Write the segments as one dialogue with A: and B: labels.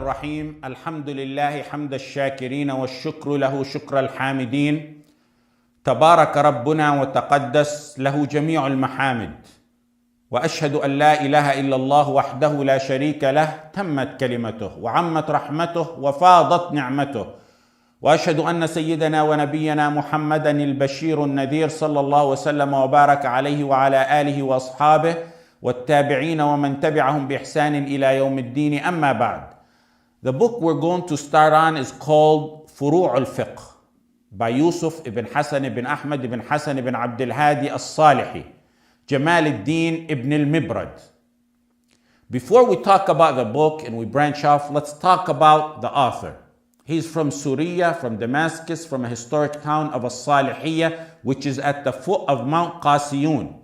A: الرحيم الحمد لله حمد الشاكرين والشكر له شكر الحامدين. تبارك ربنا وتقدس له جميع المحامد، وأشهد أن لا إله إلا الله وحده لا شريك له تمت كلمته وعمت رحمته وفاضت نعمته، وأشهد أن سيدنا ونبينا محمدا البشير النذير صلى الله وسلم وبارك عليه وعلى آله وأصحابه والتابعين ومن تبعهم بإحسان إلى يوم الدين. أما بعد. The book we're going to start on is called Furu al-Fiqh by Yusuf ibn Hassan ibn Ahmad ibn Hassan ibn Abdul Hadi al-Salihi, Jamal al-Din ibn al-Mibrad. Before we talk about the book and we branch off, let's talk about the author. He's from Syria, from Damascus, from a historic town of al-Salihiyya, which is at the foot of Mount Qasiyun.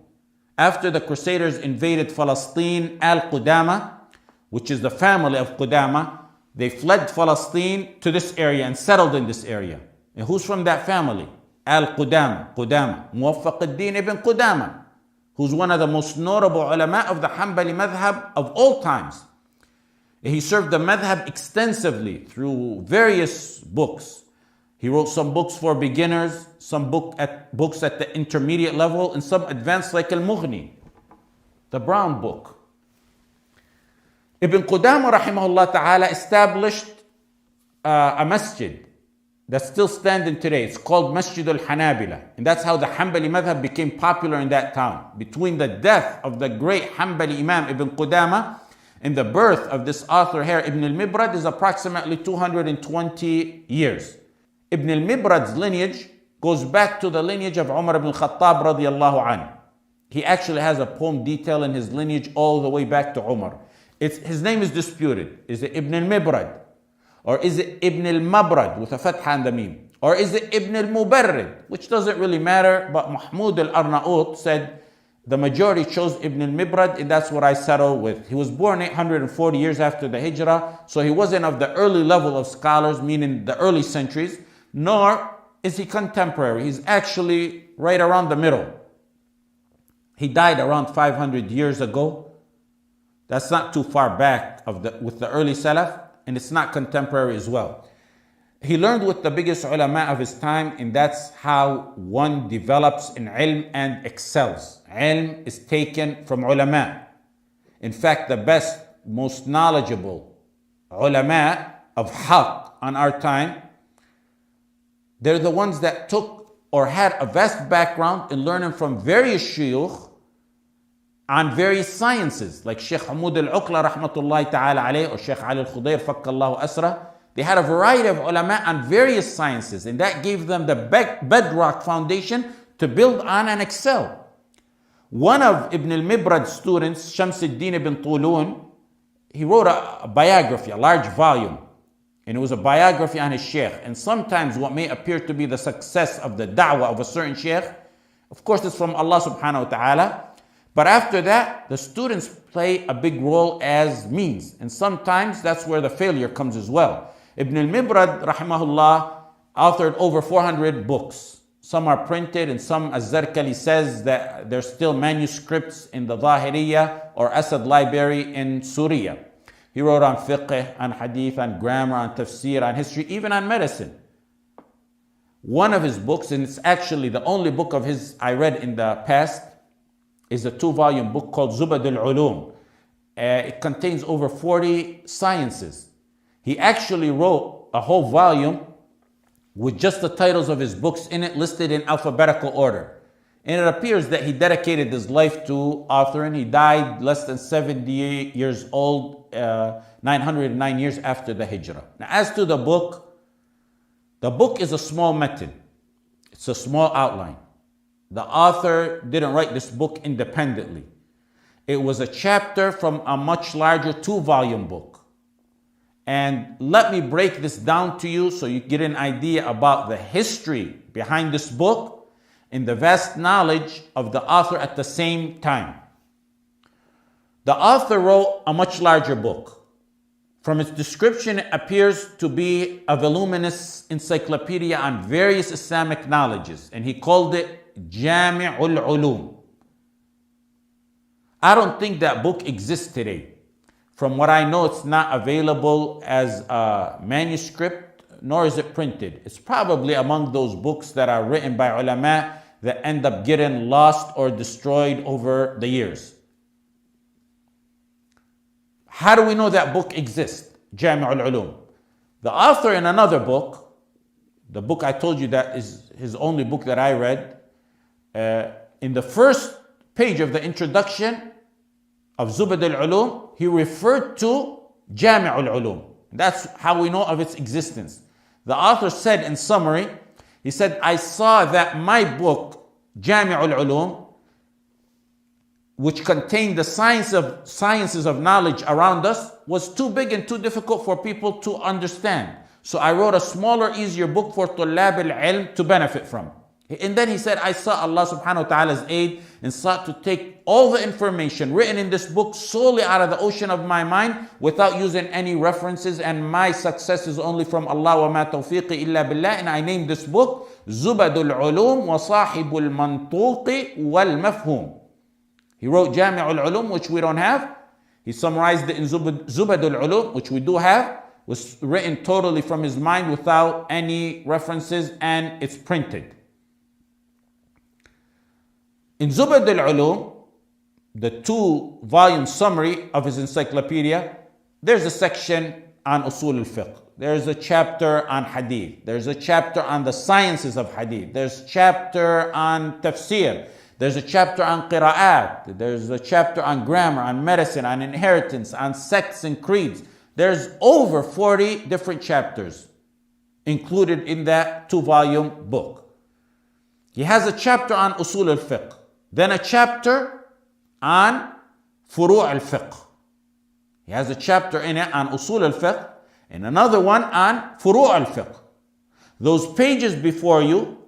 A: After the Crusaders invaded Palestine, al-Qudama, which is the family of Qudama, they fled Palestine to this area and settled in this area. And who's from that family? Al-Qudama, Muwaffaq al-Din ibn Qudama, who's one of the most notable ulama of the Hanbali madhab of all times. He served the madhab extensively through various books. He wrote some books for beginners, some books at the intermediate level, and some advanced like Al-Mughni, the brown book. Ibn Qudama rahimahullah ta'ala established a masjid that's still standing today. It's called Masjid al-Hanabila. And that's how the Hanbali madhab became popular in that town. Between the death of the great Hanbali Imam Ibn Qudama and the birth of this author here, Ibn al-Mibrad, is approximately 220 years. Ibn al-Mibrad's lineage goes back to the lineage of Umar ibn Khattab radiyallahu anhu. He actually has a poem detailing his lineage all the way back to Umar. His name is disputed. Is it Ibn al-Mibrad? Or is it Ibn al-Mabrad with a fatha and the mim? Or is it Ibn al-Mubarrid? Which doesn't really matter, but Mahmud al-Arnaut said the majority chose Ibn al-Mibrad, and that's what I settle with. He was born 840 years after the Hijrah, so he wasn't of the early level of scholars, meaning the early centuries, nor is he contemporary. He's actually right around the middle. He died around 500 years ago. That's not too far back with the early Salaf, and it's not contemporary as well. He learned with the biggest ulama of his time, and that's how one develops in ilm and excels. Ilm is taken from ulama. In fact, the best, most knowledgeable ulama of haqq on our time, they're the ones that took or had a vast background in learning from various shuyukh on various sciences, like Shaykh Ahmad al-Uqla rahmatullahi ta'ala alayh, or Shaykh Ali al-Khudayr fakkallahu asra. They had a variety of ulama on various sciences, and that gave them the bedrock foundation to build on and excel. One of Ibn al-Mibrad's students, Shams al-Din ibn Tulun, he wrote a biography, a large volume, and it was a biography on his sheikh. And sometimes what may appear to be the success of the da'wah of a certain sheikh, of course it's from Allah subhanahu wa ta'ala, but after that, the students play a big role as means. And sometimes that's where the failure comes as well. Ibn al-Mibrad, rahimahullah, authored over 400 books. Some are printed, and some, as Zarkali says, that there's still manuscripts in the Zahiriyya or Asad library in Syria. He wrote on fiqh, on hadith, on grammar, on tafsir, on history, even on medicine. One of his books, and it's actually the only book of his I read in the past, is a 2-volume book called Zubad al-Ulum. It contains over 40 sciences. He actually wrote a whole volume with just the titles of his books in it, listed in alphabetical order. And it appears that he dedicated his life to authoring. He died less than 70 years old, 909 years after the Hijrah. Now, as to the book is a small method. It's a small outline. The author didn't write this book independently. It was a chapter from a much larger 2-volume book. And let me break this down to you so you get an idea about the history behind this book and the vast knowledge of the author at the same time. The author wrote a much larger book. From its description, it appears to be a voluminous encyclopedia on various Islamic knowledges, and he called it Jami'ul Ulum. I don't think that book exists today. From what I know, it's not available as a manuscript, nor is it printed. It's probably among those books that are written by ulama that end up getting lost or destroyed over the years. How do we know that book exists? Jami' al-Ulum. The author in another book, the book I told you that is his only book that I read, in the first page of the introduction of Zubad al-Ulum, he referred to Jami' al-Ulum. That's how we know of its existence. The author said in summary, he said, I saw that my book, Jami' al-Ulum, which contained the sciences of knowledge around us, was too big and too difficult for people to understand. So I wrote a smaller, easier book for Tullab al-Ilm to benefit from. And then he said, I sought Allah subhanahu wa ta'ala's aid and sought to take all the information written in this book solely out of the ocean of my mind without using any references, and my success is only from Allah, wa ma tawfiqi illa billah. And I named this book Zubadul Ulum wa Sahibul Mantuqi wal Mafhum. He wrote Jami' al-Ulum, which we don't have. He summarized it in Zubadul Ulum, which we do have. Was written totally from his mind without any references, and it's printed. In Zubad al-Ulum, the 2-volume summary of his encyclopedia, there's a section on Usul al-Fiqh. There's a chapter on Hadith. There's a chapter on the sciences of Hadith. There's a chapter on Tafsir. There's a chapter on Qira'at. There's a chapter on grammar, on medicine, on inheritance, on sects and creeds. There's over 40 different chapters included in that 2-volume book. He has a chapter on Usul al-Fiqh. Then a chapter on Furu al-Fiqh. He has a chapter in it on Usul al-Fiqh and another one on Furu al-Fiqh. Those pages before you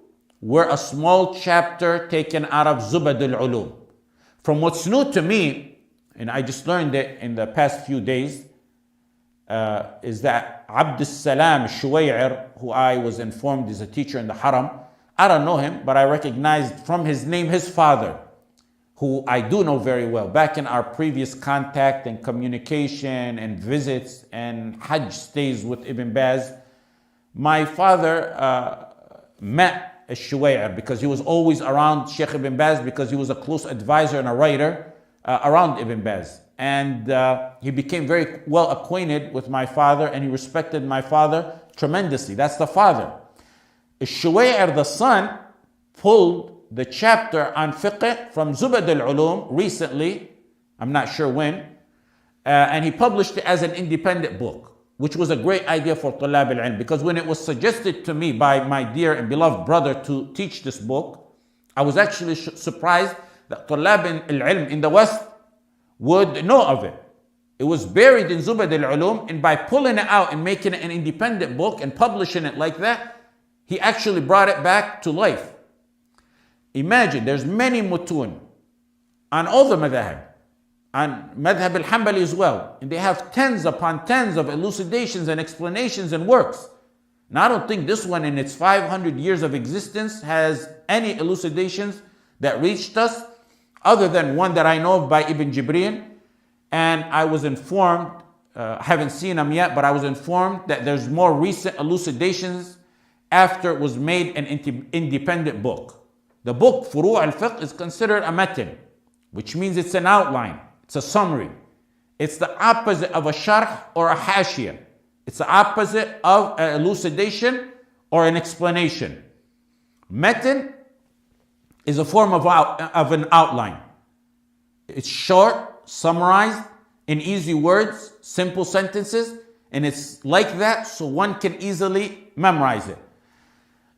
A: were a small chapter taken out of Zubad al-Ulum. From what's new to me, and I just learned it in the past few days, is that Abd al-Salam al-Shuway'ir, who I was informed is a teacher in the Haram, I don't know him, but I recognized from his name his father, who I do know very well. Back in our previous contact and communication and visits and Hajj stays with Ibn Baz, my father met al-Shuway'ir because he was always around Shaykh Ibn Baz, because he was a close advisor and a writer around Ibn Baz. And he became very well acquainted with my father, and he respected my father tremendously. That's the father. Al-Shuway'ir, the son, pulled the chapter on fiqh from Zubad al-Ulum recently, I'm not sure when, and he published it as an independent book, which was a great idea for Tullab al-Ilm, because when it was suggested to me by my dear and beloved brother to teach this book, I was actually surprised that Tullab al-Ilm in the West would know of it. It was buried in Zubad al-Ulum, and by pulling it out and making it an independent book and publishing it like that, he actually brought it back to life. Imagine, there's many mutun on all the madhab, on madhab al-Hanbali as well, and they have tens upon tens of elucidations and explanations and works. Now, I don't think this one in its 500 years of existence has any elucidations that reached us, other than one that I know of by Ibn Jibril. And I was informed, haven't seen them yet, but I was informed that there's more recent elucidations after it was made an independent book. The book, Furu al-Fiqh, is considered a matan, which means it's an outline, it's a summary. It's the opposite of a sharh or a hashiyah. It's the opposite of an elucidation or an explanation. Matan is a form of an outline. It's short, summarized, in easy words, simple sentences, and it's like that so one can easily memorize it.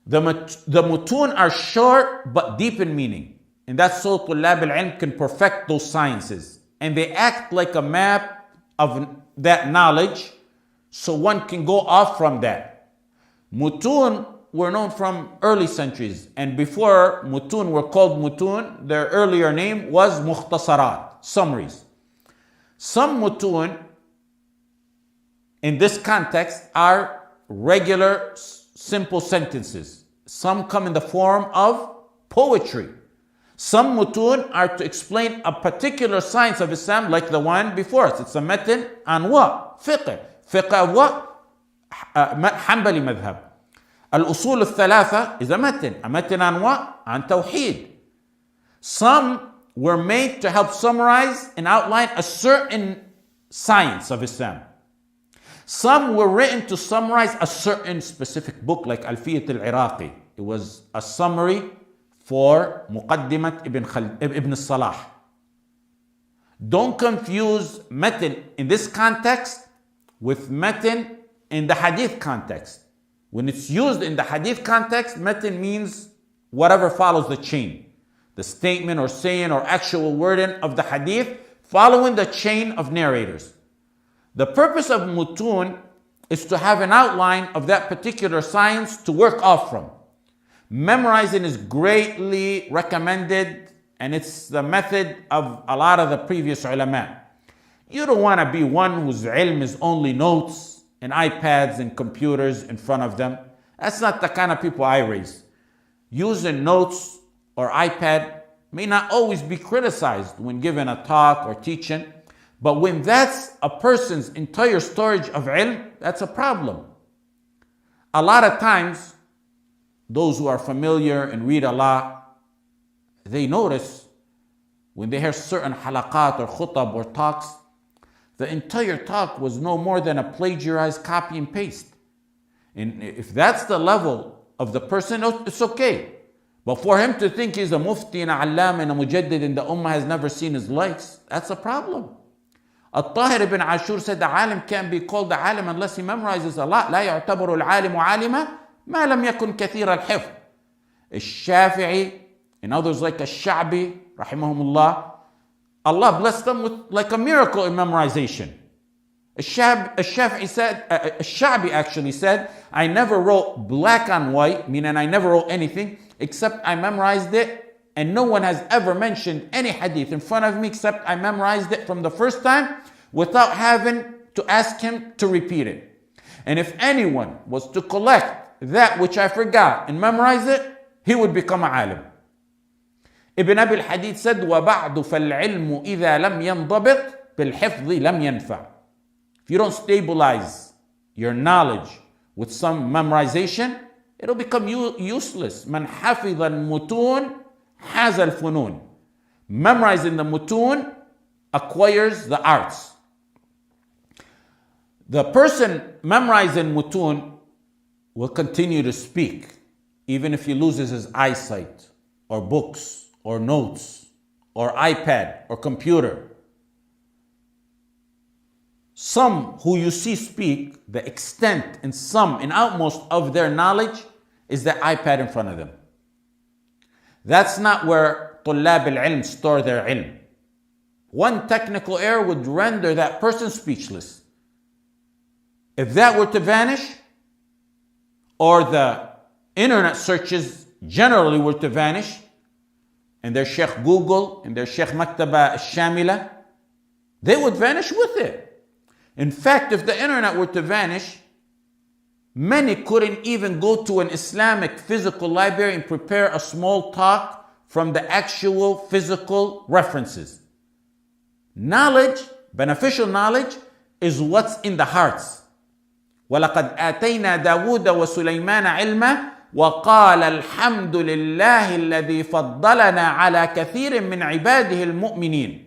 A: The mutun are short but deep in meaning, and that's so Tullab al-Ilm can perfect those sciences, and they act like a map of that knowledge so one can go off from that. Mutun were known from early centuries, and before mutun were called mutun, their earlier name was mukhtasarat, summaries. Some mutun in this context are regular simple sentences. Some come in the form of poetry. Some mutun are to explain a particular science of Islam, like the one before us. It's a matan on what? Fiqh. Fiqh of what? Hanbali madhab. Al-usul al-thalatha is a matan on what? On tawheed. Some were made to help summarize and outline a certain science of Islam. Some were written to summarize a certain specific book, like al-Fiqh al-Iraqi. It was a summary for Muqaddimat Ibn Salah. Don't confuse matan in this context with matan in the hadith context. When it's used in the hadith context, matan means whatever follows the chain. The statement or saying or actual wording of the hadith following the chain of narrators. The purpose of mutun is to have an outline of that particular science to work off from. Memorizing is greatly recommended, and it's the method of a lot of the previous ulama. You don't want to be one whose ilm is only notes and iPads and computers in front of them. That's not the kind of people I raise. Using notes or iPad may not always be criticized when given a talk or teaching, but when that's a person's entire storage of ilm, that's a problem. A lot of times, those who are familiar and read a lot, they notice when they hear certain halaqat or khutab or talks, the entire talk was no more than a plagiarized copy and paste. And if that's the level of the person, it's okay. But for him to think he's a mufti and a allam and a mujaddid and the ummah has never seen his likes, that's a problem. Al-Tahir ibn Ashur said the alim can't be called the alim unless he memorizes a lot. لا يعتبر العالم عالما ما لم يكن كثير الحفظ. الشافعي and others like al-Sha'bi, rahimahumullah, Allah blessed them with like a miracle in memorization. Al-Shafi'i said, al-Sha'bi actually said, I never wrote black on white, meaning I never wrote anything, except I memorized it, and no one has ever mentioned any hadith in front of me except I memorized it from the first time without having to ask him to repeat it. And if anyone was to collect that which I forgot and memorize it, he would become a alim. Ibn Abi al-Hadid said, وَبَعْدُ فَالْعِلْمُ إِذَا لَمْ يَنْضَبِطْ بِالْحِفْظِ لَمْ يَنْفَعْ. If you don't stabilize your knowledge with some memorization, it'll become useless. Man حفظ المتون حاز الفنون. Memorizing the mutun acquires the arts. The person memorizing mutun will continue to speak, even if he loses his eyesight, or books, or notes, or iPad, or computer. Some who you see speak, the extent and sum and outmost of their knowledge is the iPad in front of them. That's not where طلاب العلم store their ilm. One technical error would render that person speechless. If that were to vanish, or the internet searches generally were to vanish, and their Sheikh Google and their Sheikh Maktaba Shamila, they would vanish with it. In fact, if the internet were to vanish, many couldn't even go to an Islamic physical library and prepare a small talk from the actual physical references. Knowledge, beneficial knowledge, is what's in the hearts. وَلَقَدْ آتَيْنَا دَاوُودَ وَسُلَيْمَانَ عِلْمًا وَقَالَ الْحَمْدُ لِلَّهِ الَّذِي فَضَّلَنَا عَلَى كَثِيرٍ مِّنْ عِبَادِهِ الْمُؤْمِنِينَ.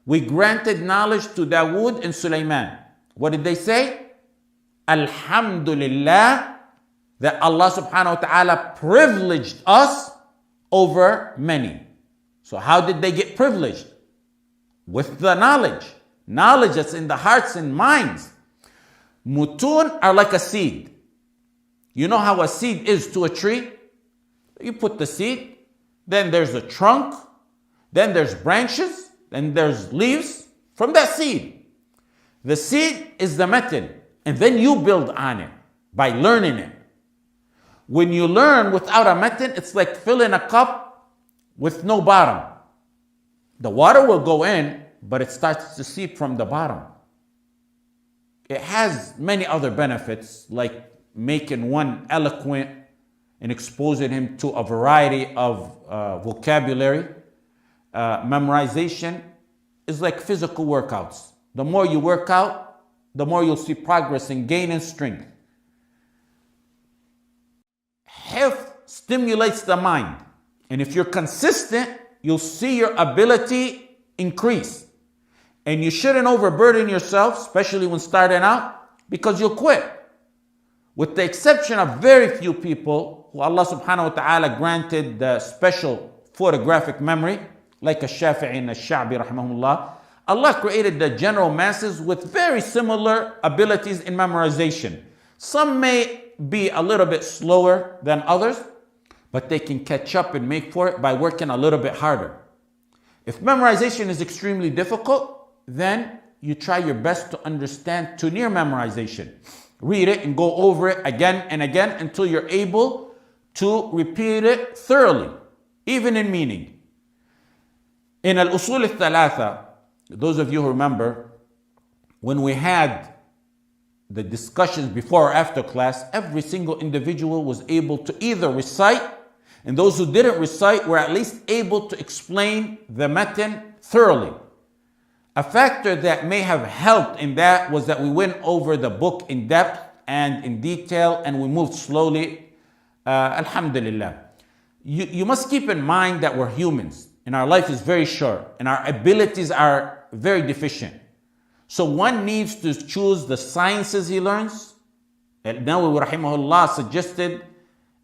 A: We granted knowledge to Dawood and Sulaiman. What did they say? Alhamdulillah, that Allah subhanahu wa ta'ala privileged us over many. So how did they get privileged? With the knowledge. Knowledge that's in the hearts and minds. Mutun are like a seed. You know how a seed is to a tree? You put the seed, then there's a trunk, then there's branches, then there's leaves from that seed. The seed is the matan, and then you build on it by learning it. When you learn without a matan, it's like filling a cup with no bottom. The water will go in, but it starts to seep from the bottom. It has many other benefits, like making one eloquent and exposing him to a variety of vocabulary. Memorization is like physical workouts. The more you work out, the more you'll see progress in gaining strength. Hifz stimulates the mind. And if you're consistent, you'll see your ability increase. And you shouldn't overburden yourself, especially when starting out, because you'll quit. With the exception of very few people who Allah subhanahu wa ta'ala granted the special photographic memory, like al-Shafi'i and al-Sha'bi rahimahumullah, Allah created the general masses with very similar abilities in memorization. Some may be a little bit slower than others, but they can catch up and make for it by working a little bit harder. If memorization is extremely difficult, then you try your best to understand to near memorization. Read it and go over it again and again until you're able to repeat it thoroughly, even in meaning. In al-Usul al-Thalatha, those of you who remember, when we had the discussions before or after class, every single individual was able to either recite, and those who didn't recite were at least able to explain the matan thoroughly. A factor that may have helped in that was that we went over the book in depth and in detail, and we moved slowly. Alhamdulillah. You must keep in mind that we're humans, and our life is very short, and our abilities are very deficient. So one needs to choose the sciences he learns. Al-Nawawi rahimahullah suggested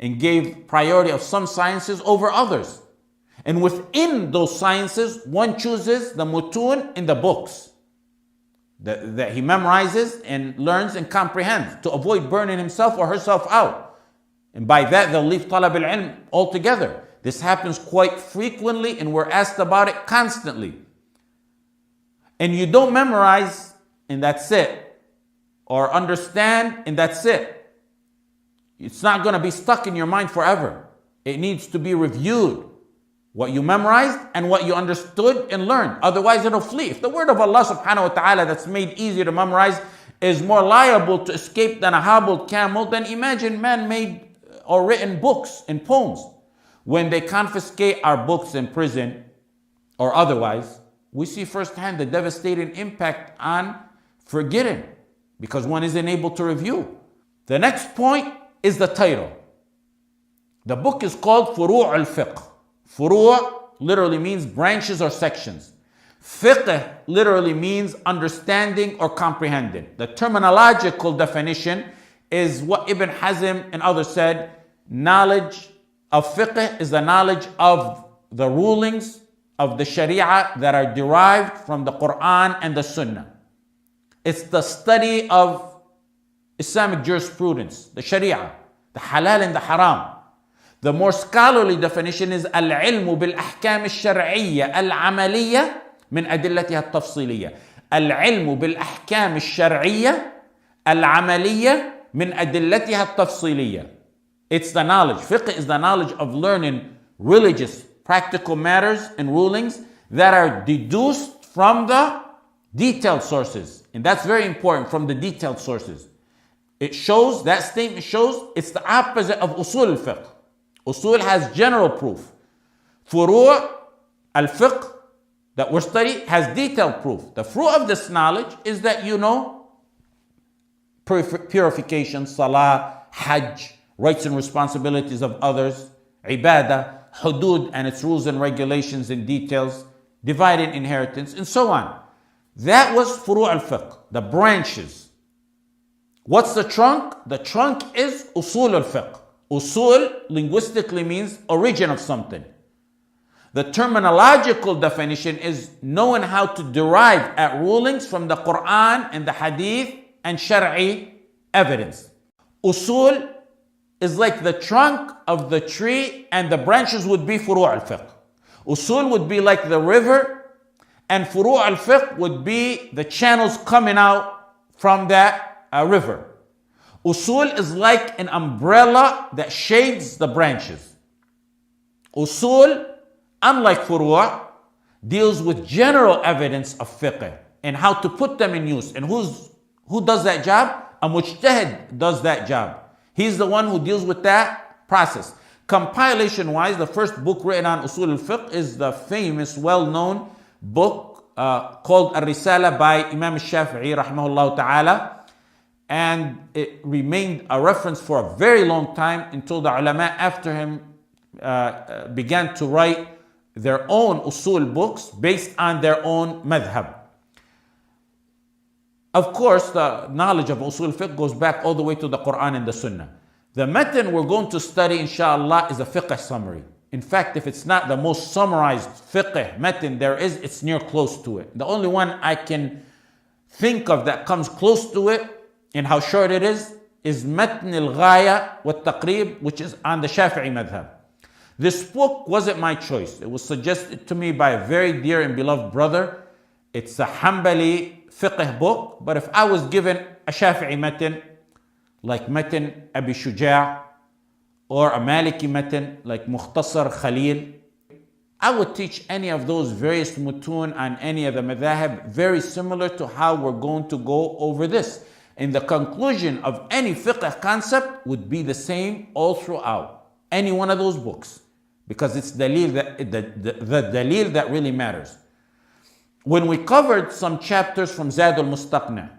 A: and gave priority of some sciences over others. And within those sciences, one chooses the mutun in the books that he memorizes and learns and comprehends to avoid burning himself or herself out. And by that, they'll leave talab al-ilm altogether. This happens quite frequently, and we're asked about it constantly. And you don't memorize and that's it, or understand and that's it. It's not going to be stuck in your mind forever. It needs to be reviewed. What you memorized and what you understood and learned. Otherwise it'll flee. If the word of Allah subhanahu wa ta'ala that's made easy to memorize is more liable to escape than a hobbled camel, then imagine man-made or written books and poems. When they confiscate our books in prison or otherwise, we see firsthand the devastating impact on forgetting because one isn't able to review. The next point is the title. The book is called Furu al-Fiqh. Furu literally means branches or sections. Fiqh literally means understanding or comprehending. The terminological definition is what Ibn Hazm and others said. Knowledge of fiqh is the knowledge of the rulings of the Sharia that are derived from the Quran and the Sunnah. It's the study of Islamic jurisprudence, the Sharia, the halal and the haram. The more scholarly definition is al-ilmu bil-ahkam al-shar'iyya al-amaliyya min adillatiha al-tafsiliyya. Al-ilmu bil-ahkam al-shar'iyya al-amaliyya min adillatiha al-tafsiliyya. It's the knowledge. Fiqh is the knowledge of learning religious, practical matters and rulings that are deduced from the detailed sources. And that's very important, from the detailed sources. It shows, that statement shows, it's the opposite of usul al-fiqh. Usul has general proof. Furu' al-fiqh that we're studying has detailed proof. The fruit of this knowledge is that you know purification, salah, hajj, rights and responsibilities of others, ibadah, hudud and its rules and regulations and details, divided inheritance, and so on. That was furu' al-fiqh, the branches. What's the trunk? The trunk is usul al-fiqh. Usul linguistically means origin of something. The terminological definition is knowing how to derive at rulings from the Quran and the Hadith and Shar'i evidence. Usul is like the trunk of the tree, and the branches would be furu' al-fiqh. Usul would be like the river, and furu' al-fiqh would be the channels coming out from that river. Usul is like an umbrella that shades the branches. Usul, unlike furu', deals with general evidence of fiqh and how to put them in use. And who does that job? A mujtahid does that job. He's the one who deals with that process. Compilation-wise, the first book written on Usul al-Fiqh is the famous, well-known book called Al-Risala by Imam al-Shafi'i rahimahullah ta'ala. And it remained a reference for a very long time until the ulama after him began to write their own usul books based on their own madhab. Of course, the knowledge of usul fiqh goes back all the way to the Quran and the Sunnah. The matan we're going to study, inshallah, is a fiqh summary. In fact, if it's not the most summarized fiqh matan there is, it's near close to it. The only one I can think of that comes close to it in how short it is Matn al-Ghaya wa Taqrib, which is on the Shafi'i madhab. This book wasn't my choice. It was suggested to me by a very dear and beloved brother. It's a Hanbali fiqh book, but if I was given a Shafi'i matan, like Matan Abi Shuja', or a Maliki matan, like Mukhtasar Khalil, I would teach any of those various mutun on any of the madhahib, very similar to how we're going to go over this. And the conclusion of any fiqh concept would be the same all throughout any one of those books, because it's dalil the dalil that really matters. When we covered some chapters from Zad al-Mustaqna,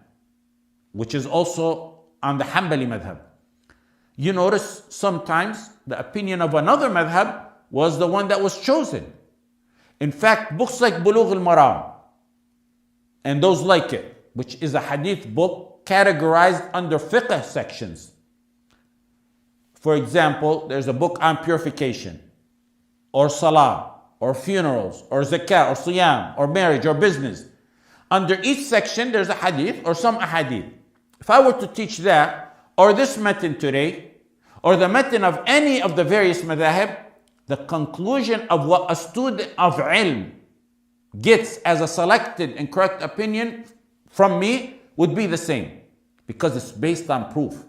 A: which is also on the Hanbali madhab, you notice sometimes the opinion of another madhab was the one that was chosen. In fact, books like Bulugh al-Maram and those like it, which is a hadith book categorized under fiqh sections. For example, there's a book on purification, or salah, or funerals, or zakah, or siyam, or marriage, or business. Under each section, there's a hadith or some ahadith. If I were to teach that, or this matan today, or the matan of any of the various madhahib, the conclusion of what a student of ilm gets as a selected and correct opinion from me would be the same, because it's based on proof.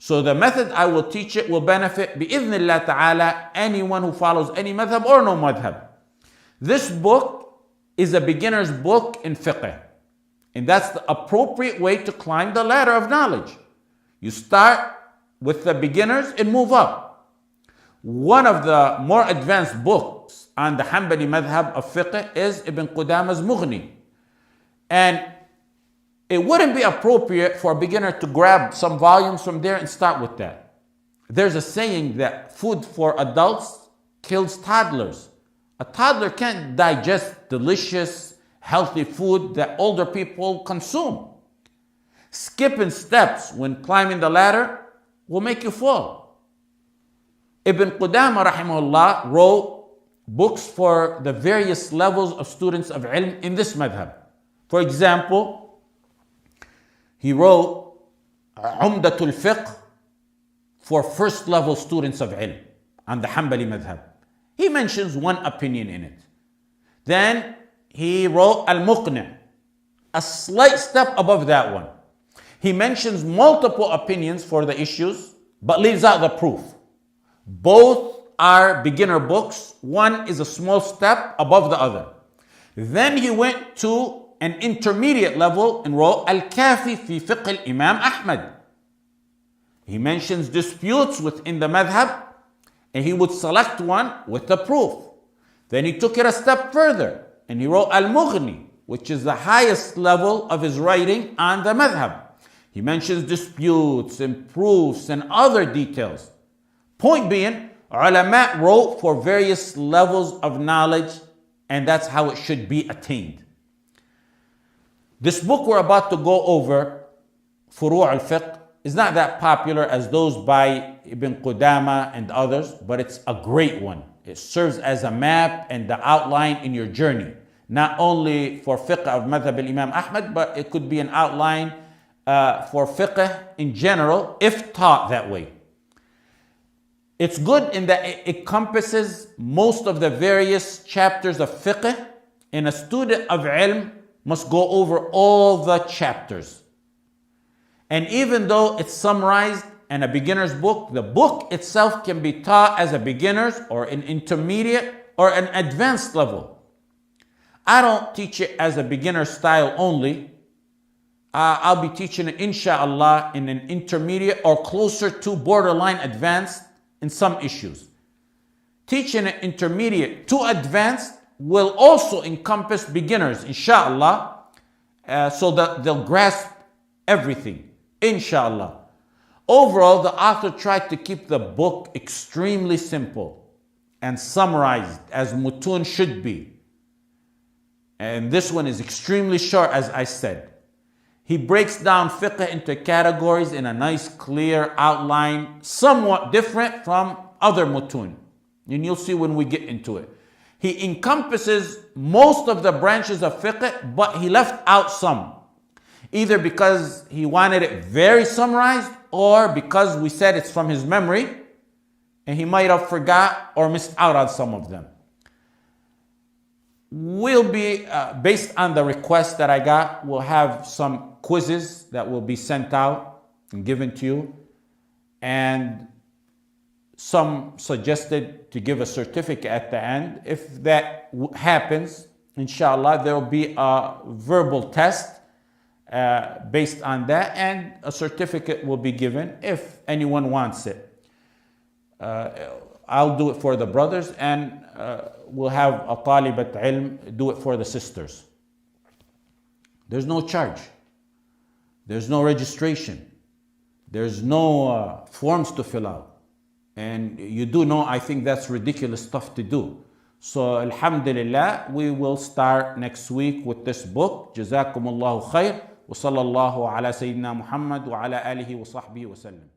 A: So the method I will teach it will benefit bi'idhnillah ta'ala anyone who follows any madhab or no madhab. This book is a beginner's book in fiqh, and that's the appropriate way to climb the ladder of knowledge. You start with the beginners and move up. One of the more advanced books on the Hanbali madhab of fiqh is Ibn Qudama's Mughni. And it wouldn't be appropriate for a beginner to grab some volumes from there and start with that. There's a saying that food for adults kills toddlers. A toddler can't digest delicious, healthy food that older people consume. Skipping steps when climbing the ladder will make you fall. Ibn Qudama rahimahullah wrote books for the various levels of students of ilm in this madhab. For example, he wrote Umdatul Fiqh for first level students of ilm on the Hanbali madhab. He mentions one opinion in it. Then he wrote Al-Muqni', a slight step above that one. He mentions multiple opinions for the issues, but leaves out the proof. Both are beginner books. One is a small step above the other. Then he went to an intermediate level and wrote Al-Kafi fi Fiqh al-Imam Ahmad. He mentions disputes within the madhab, and he would select one with the proof. Then he took it a step further and he wrote Al-Mughni, which is the highest level of his writing on the madhab. He mentions disputes and proofs and other details. Point being, ulama wrote for various levels of knowledge, and that's how it should be attained. This book we're about to go over, Furu al-Fiqh, is not that popular as those by Ibn Qudama and others, but it's a great one. It serves as a map and the outline in your journey, not only for fiqh of madhab al-Imam Ahmad, but it could be an outline for fiqh in general, if taught that way. It's good in that it encompasses most of the various chapters of fiqh, and a student of ilm must go over all the chapters. And even though it's summarized and a beginner's book, the book itself can be taught as a beginner's or an intermediate or an advanced level. I don't teach it as a beginner style only. I'll be teaching it, inshallah, in an intermediate or closer to borderline advanced in some issues. Teaching an intermediate to advanced will also encompass beginners, inshallah, so that they'll grasp everything, inshallah. Overall, the author tried to keep the book extremely simple and summarized as mutun should be. And this one is extremely short, as I said. He breaks down fiqh into categories in a nice, clear outline, somewhat different from other mutun. And you'll see when we get into it. He encompasses most of the branches of fiqh, but he left out some. Either because he wanted it very summarized, or because we said it's from his memory, and he might have forgot or missed out on some of them. We'll be, based on the request that I got, we'll have some quizzes that will be sent out and given to you. And some suggested to give a certificate at the end. If that happens, inshallah, there will be a verbal test based on that, and a certificate will be given if anyone wants it. I'll do it for the brothers, and we'll have a talibat ilm do it for the sisters. There's no charge. There's no registration. There's no forms to fill out. And you do know, I think that's ridiculous stuff to do. So, alhamdulillah, we will start next week with this book. Jazakumullahu khair. Wa sallallahu ala Sayyidina Muhammad wa ala alihi wa sahbihi wa sallam.